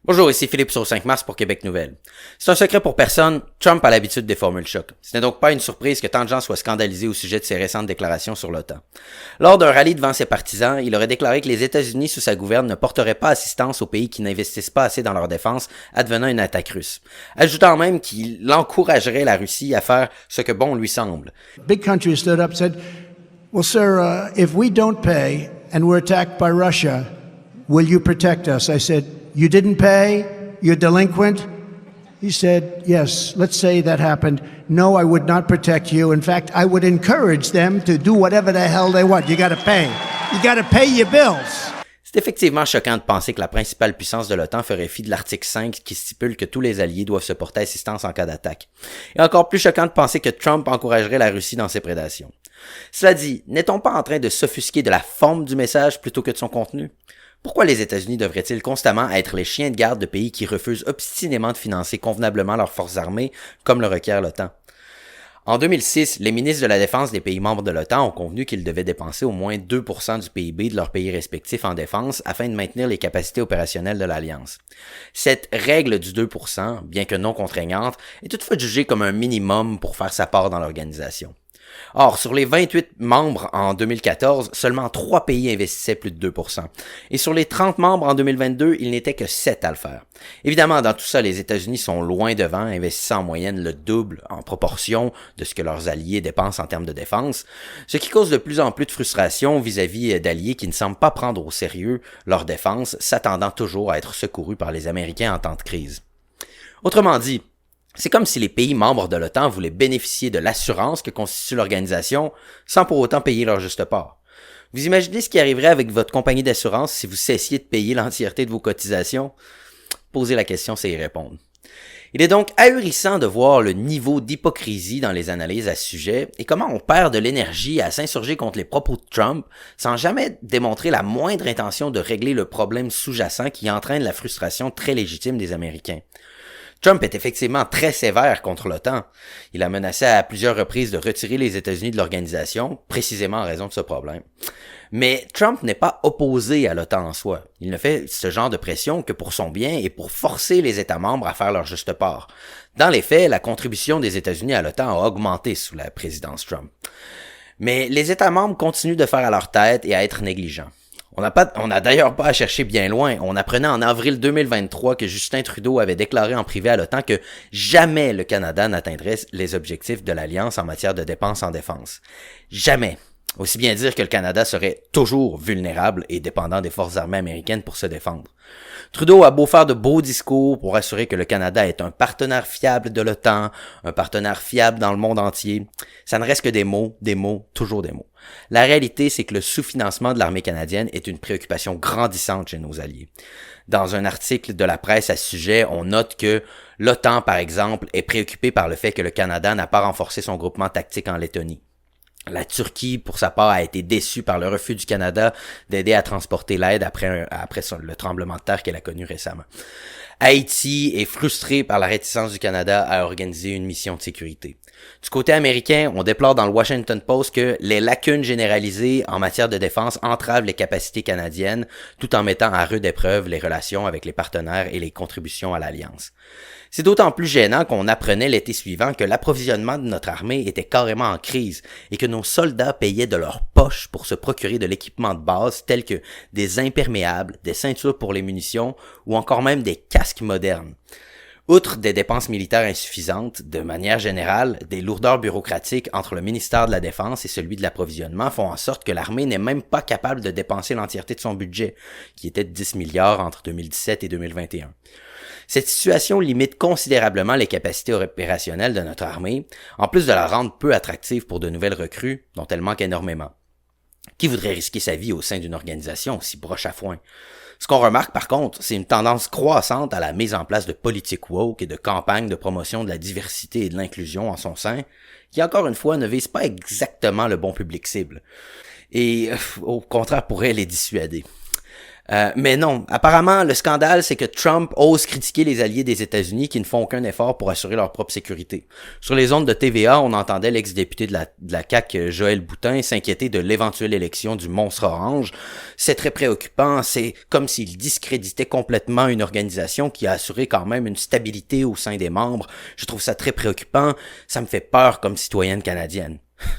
Bonjour, ici Philippe sur 5 mars pour Québec Nouvelle. C'est un secret pour personne, Trump a l'habitude des formules choc. Ce n'est donc pas une surprise que tant de gens soient scandalisés au sujet de ses récentes déclarations sur l'OTAN. Lors d'un rallye devant ses partisans, il aurait déclaré que les États-Unis sous sa gouverne ne porteraient pas assistance aux pays qui n'investissent pas assez dans leur défense advenant une attaque russe, ajoutant même qu'il encouragerait la Russie à faire ce que bon lui semble. Big countries stood up and said, well, sir, if we don't pay and we're attacked by Russia, will you protect us? I said, you didn't pay? You're delinquent? He said, yes, let's say that happened. No, I would not protect you. In fact, I would encourage them to do whatever the hell they want. You gotta pay. You gotta pay your bills. C'est effectivement choquant de penser que la principale puissance de l'OTAN ferait fi de l'article 5 qui stipule que tous les alliés doivent se porter assistance en cas d'attaque. Et encore plus choquant de penser que Trump encouragerait la Russie dans ses prédations. Cela dit, n'est-on pas en train de s'offusquer de la forme du message plutôt que de son contenu? Pourquoi les États-Unis devraient-ils constamment être les chiens de garde de pays qui refusent obstinément de financer convenablement leurs forces armées comme le requiert l'OTAN? En 2006, les ministres de la Défense des pays membres de l'OTAN ont convenu qu'ils devaient dépenser au moins 2% du PIB de leurs pays respectifs en défense afin de maintenir les capacités opérationnelles de l'Alliance. Cette règle du 2%, bien que non contraignante, est toutefois jugée comme un minimum pour faire sa part dans l'organisation. Or, sur les 28 membres en 2014, seulement 3 pays investissaient plus de 2%. Et sur les 30 membres en 2022, il n'était que 7 à le faire. Évidemment, dans tout ça, les États-Unis sont loin devant, investissant en moyenne le double en proportion de ce que leurs alliés dépensent en termes de défense, ce qui cause de plus en plus de frustration vis-à-vis d'alliés qui ne semblent pas prendre au sérieux leur défense, s'attendant toujours à être secourus par les Américains en temps de crise. Autrement dit, c'est comme si les pays membres de l'OTAN voulaient bénéficier de l'assurance que constitue l'organisation sans pour autant payer leur juste part. Vous imaginez ce qui arriverait avec votre compagnie d'assurance si vous cessiez de payer l'entièreté de vos cotisations? Posez la question, c'est y répondre. Il est donc ahurissant de voir le niveau d'hypocrisie dans les analyses à ce sujet et comment on perd de l'énergie à s'insurger contre les propos de Trump sans jamais démontrer la moindre intention de régler le problème sous-jacent qui entraîne la frustration très légitime des Américains. Trump est effectivement très sévère contre l'OTAN. Il a menacé à plusieurs reprises de retirer les États-Unis de l'organisation, précisément en raison de ce problème. Mais Trump n'est pas opposé à l'OTAN en soi. Il ne fait ce genre de pression que pour son bien et pour forcer les États membres à faire leur juste part. Dans les faits, la contribution des États-Unis à l'OTAN a augmenté sous la présidence Trump. Mais les États membres continuent de faire à leur tête et à être négligents. On n'a d'ailleurs pas à chercher bien loin. On apprenait en avril 2023 que Justin Trudeau avait déclaré en privé à l'OTAN que jamais le Canada n'atteindrait les objectifs de l'Alliance en matière de dépenses en défense. Jamais. Aussi bien dire que le Canada serait toujours vulnérable et dépendant des forces armées américaines pour se défendre. Trudeau a beau faire de beaux discours pour assurer que le Canada est un partenaire fiable de l'OTAN, un partenaire fiable dans le monde entier. Ça ne reste que des mots, toujours des mots. La réalité, c'est que le sous-financement de l'armée canadienne est une préoccupation grandissante chez nos alliés. Dans un article de la presse à ce sujet, on note que l'OTAN, par exemple, est préoccupé par le fait que le Canada n'a pas renforcé son groupement tactique en Lettonie. La Turquie, pour sa part, a été déçue par le refus du Canada d'aider à transporter l'aide après le tremblement de terre qu'elle a connu récemment. Haïti est frustré par la réticence du Canada à organiser une mission de sécurité. Du côté américain, on déplore dans le Washington Post que les lacunes généralisées en matière de défense entravent les capacités canadiennes tout en mettant à rude épreuve les relations avec les partenaires et les contributions à l'Alliance. C'est d'autant plus gênant qu'on apprenait l'été suivant que l'approvisionnement de notre armée était carrément en crise et que nos soldats payaient de leur poche pour se procurer de l'équipement de base tel que des imperméables, des ceintures pour les munitions ou encore même des casques modernes. Outre des dépenses militaires insuffisantes, de manière générale, des lourdeurs bureaucratiques entre le ministère de la Défense et celui de l'approvisionnement font en sorte que l'armée n'est même pas capable de dépenser l'entièreté de son budget, qui était de 10 milliards entre 2017 et 2021. Cette situation limite considérablement les capacités opérationnelles de notre armée, en plus de la rendre peu attractive pour de nouvelles recrues, dont elle manque énormément. Qui voudrait risquer sa vie au sein d'une organisation aussi broche à foin? Ce qu'on remarque par contre, c'est une tendance croissante à la mise en place de politiques woke et de campagnes de promotion de la diversité et de l'inclusion en son sein, qui encore une fois ne visent pas exactement le bon public cible, et au contraire pourraient les dissuader. Mais non, apparemment, le scandale, c'est que Trump ose critiquer les alliés des États-Unis qui ne font aucun effort pour assurer leur propre sécurité. Sur les ondes de TVA, on entendait l'ex-député de la CAQ, Joël Boutin, s'inquiéter de l'éventuelle élection du monstre orange. C'est très préoccupant, c'est comme s'il discréditait complètement une organisation qui a assuré quand même une stabilité au sein des membres. Je trouve ça très préoccupant, ça me fait peur comme citoyenne canadienne.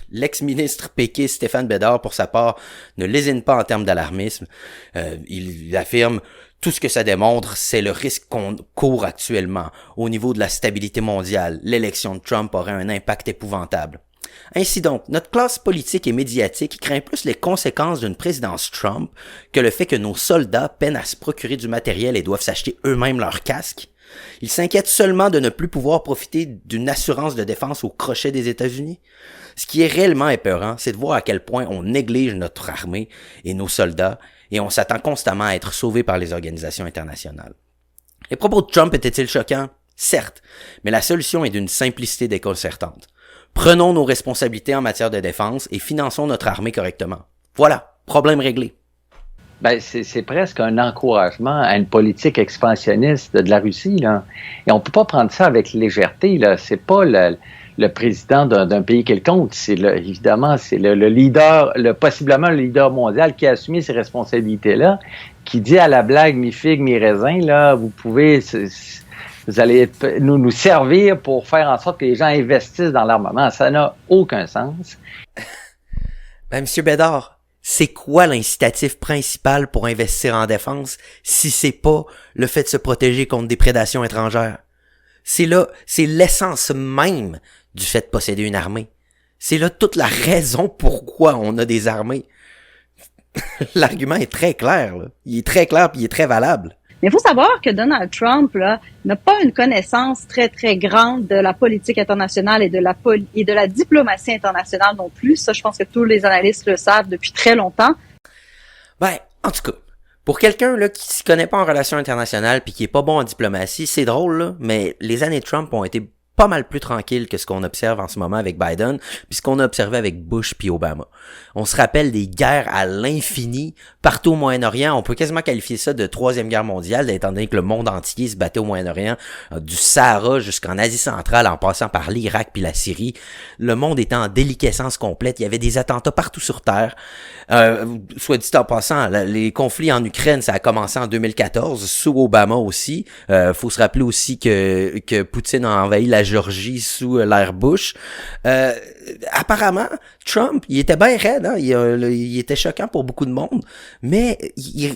L'ex-ministre péquiste Stéphane Bédard, pour sa part, ne lésine pas en termes d'alarmisme. Il affirme « Tout ce que ça démontre, c'est le risque qu'on court actuellement. Au niveau de la stabilité mondiale, l'élection de Trump aurait un impact épouvantable. » Ainsi donc, notre classe politique et médiatique craint plus les conséquences d'une présidence Trump que le fait que nos soldats peinent à se procurer du matériel et doivent s'acheter eux-mêmes leurs casques. Ils s'inquiètent seulement de ne plus pouvoir profiter d'une assurance de défense au crochet des États-Unis. Ce qui est réellement épeurant, c'est de voir à quel point on néglige notre armée et nos soldats, et on s'attend constamment à être sauvés par les organisations internationales. Les propos de Trump étaient-ils choquants? Certes, mais la solution est d'une simplicité déconcertante. Prenons nos responsabilités en matière de défense et finançons notre armée correctement. Voilà, problème réglé. Ben, c'est presque un encouragement à une politique expansionniste de la Russie, là. Et on peut pas prendre ça avec légèreté, là. C'est pas le président d'un pays quelconque. Évidemment, c'est le leader, possiblement le leader mondial qui a assumé ces responsabilités-là, qui dit à la blague, mi figue, mi raisin, là, vous allez nous servir pour faire en sorte que les gens investissent dans l'armement. Ça n'a aucun sens. Ben, Monsieur Bédard, c'est quoi l'incitatif principal pour investir en défense si c'est pas le fait de se protéger contre des prédations étrangères? C'est l'essence même du fait de posséder une armée. C'est là toute la raison pourquoi on a des armées. L'argument est très clair, là. Il est très clair puis il est très valable. Mais il faut savoir que Donald Trump là, n'a pas une connaissance très, très grande de la politique internationale et de la diplomatie internationale non plus. Ça, je pense que tous les analystes le savent depuis très longtemps. Ben, en tout cas, pour quelqu'un là qui s'y connaît pas en relations internationales puis qui est pas bon en diplomatie, c'est drôle, là, mais les années Trump ont été pas mal plus tranquille que ce qu'on observe en ce moment avec Biden, puis ce qu'on a observé avec Bush puis Obama. On se rappelle des guerres à l'infini partout au Moyen-Orient. On peut quasiment qualifier ça de troisième guerre mondiale, étant donné que le monde entier se battait au Moyen-Orient, du Sahara jusqu'en Asie centrale, en passant par l'Irak puis la Syrie. Le monde était en déliquescence complète. Il y avait des attentats partout sur Terre. Soit dit en passant, les conflits en Ukraine, ça a commencé en 2014, sous Obama aussi. Faut se rappeler aussi que Poutine a envahi la Géorgie sous l'ère Bush. Apparemment, Trump, il était bien raide, hein? Il était choquant pour beaucoup de monde, mais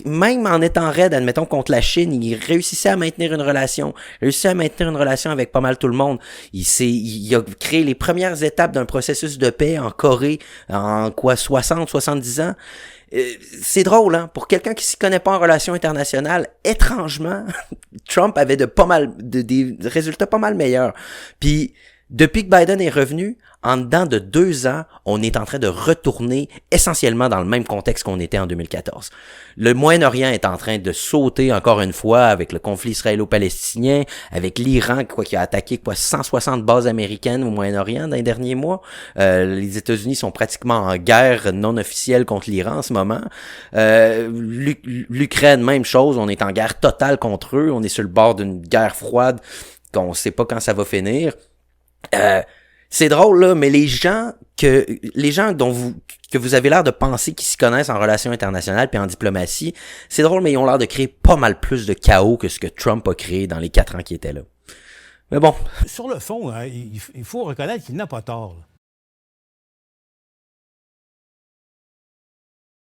même en étant raide, admettons, contre la Chine, il réussissait à maintenir une relation, avec pas mal tout le monde. Il a créé les premières étapes d'un processus de paix en Corée en 70 ans. C'est drôle, hein? Pour quelqu'un qui s'y connaît pas en relations internationales, étrangement, Trump avait des résultats pas mal meilleurs. Puis, depuis que Biden est revenu, en dedans de 2 ans, on est en train de retourner essentiellement dans le même contexte qu'on était en 2014. Le Moyen-Orient est en train de sauter encore une fois avec le conflit israélo-palestinien, avec l'Iran qui a attaqué 160 bases américaines au Moyen-Orient dans les derniers mois. Les États-Unis sont pratiquement en guerre non officielle contre l'Iran en ce moment. L'Ukraine, même chose, on est en guerre totale contre eux. On est sur le bord d'une guerre froide qu'on sait pas quand ça va finir. C'est drôle là, mais les gens que vous avez l'air de penser qu'ils s'y connaissent en relations internationales puis en diplomatie, c'est drôle, mais ils ont l'air de créer pas mal plus de chaos que ce que Trump a créé dans les 4 ans qu'il était là. Mais bon. Sur le fond, hein, il faut reconnaître qu'il n'a pas tort, là.